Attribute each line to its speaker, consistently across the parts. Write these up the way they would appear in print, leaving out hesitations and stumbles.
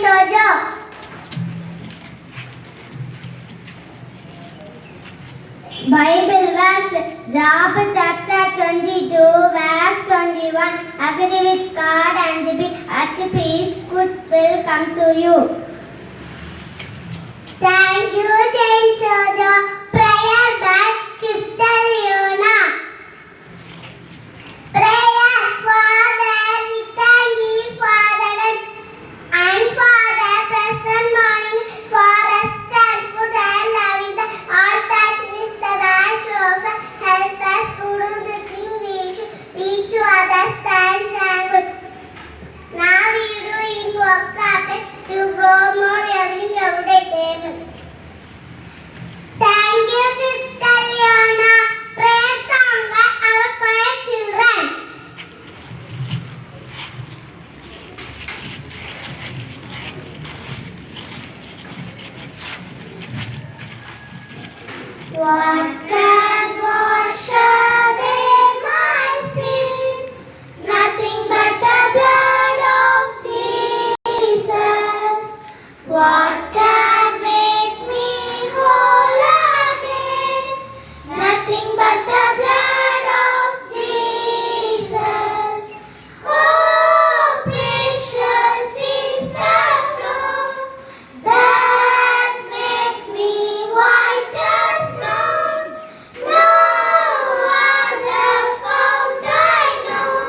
Speaker 1: Sojo. Bible verse, Job chapter 22, verse 21. Agree with God and be at peace, good will come to you. Thank you, Jane Sojo. Prayer by Crystal Yona. Prayer, Father, we thank you for the night and for the present morning, for rest and food and loving the all that with the rash of help us to do the thing we should be to understand language. Now we do in work after to grow more every day. Thank you, Crystal Yona. Prayer song by our quiet children. What can wash away my sin? Nothing but the blood of Jesus. What can make me whole again? Nothing but the blood of Jesus. Oh, precious is the flow that makes me white as snow. No other fount I know.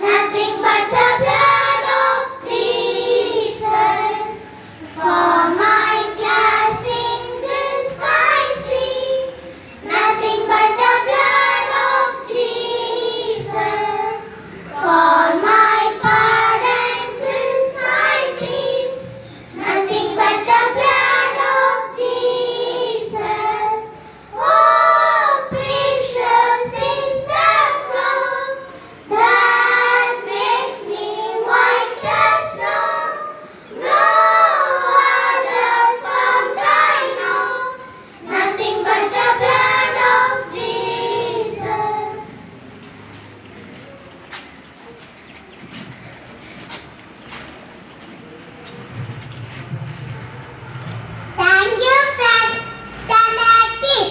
Speaker 1: Nothing but the blood of Jesus. For my blessing this I see. Nothing but the blood of Jesus. For my pardon this I please. Nothing but the blood of Jesus. Oh, precious is the flow that makes me white as snow. No other fount I know. Nothing but the blood of Jesus. Thank you, friends. Stand active.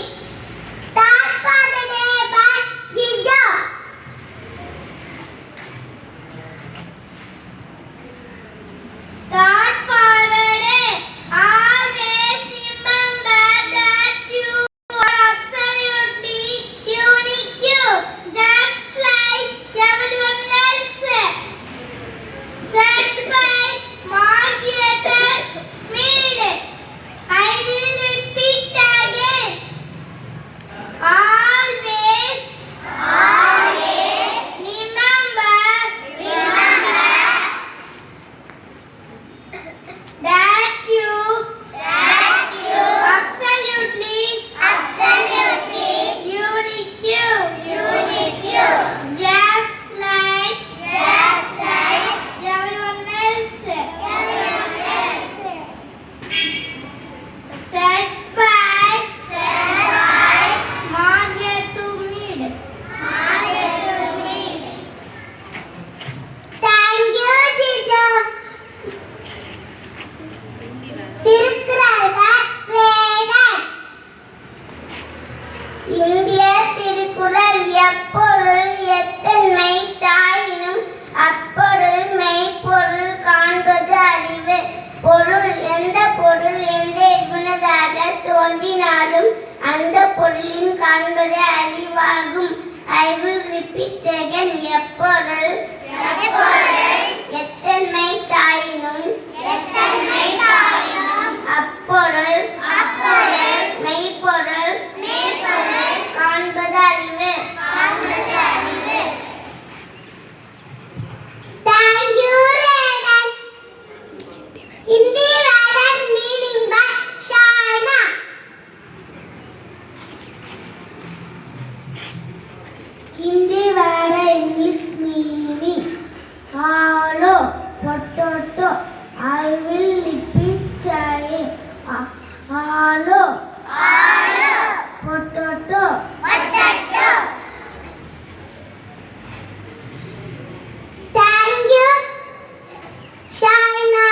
Speaker 1: Thought for the day by Jijo. Thought for the day. Always remember that you are absolutely unique, just like everyone else. Said by Margaret Mead. I will repeat again. Always remember that you absolutely unique, just like everyone else. Said by Margaret Mead. Thank you, Jijo. Thirukkural வேடன். இந்திய திருக்குறள் எப்பொருள் எத்தன்மை தாயினும் அப்பொருள் மெய்ப்பொருள் காண்பது அறிவு. பொருள் எந்த குணதாக தோன்றினாலும் அந்த பொருளின் காண்பது அறிவாகும். I will repeat again. எப்பொருள் எத்தன்மை தாயினும் அப்பொருள் மெய்ப்பொருள் காண்பது அறிவு. Thank you, Regan. Hindi word meaning by Shaina. Hindi word English meaning. Hello, potato. I will repeat again. Hello, potato. Thank you, Shaina.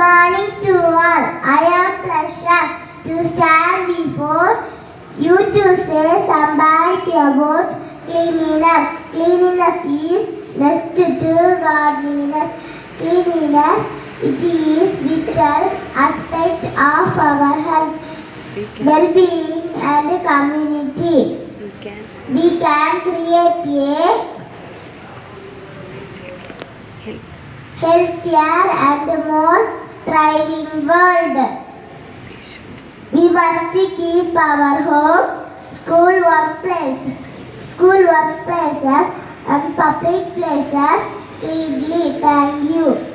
Speaker 1: morning to all. I am pleasure to stand before you to say some words about cleanliness. Cleanliness is next to godliness. Cleanliness, it is vital aspect of our health, well-being and community. We can create a healthier and more thriving world. We must keep our home, school workplaces and public places cleanly. Thank you.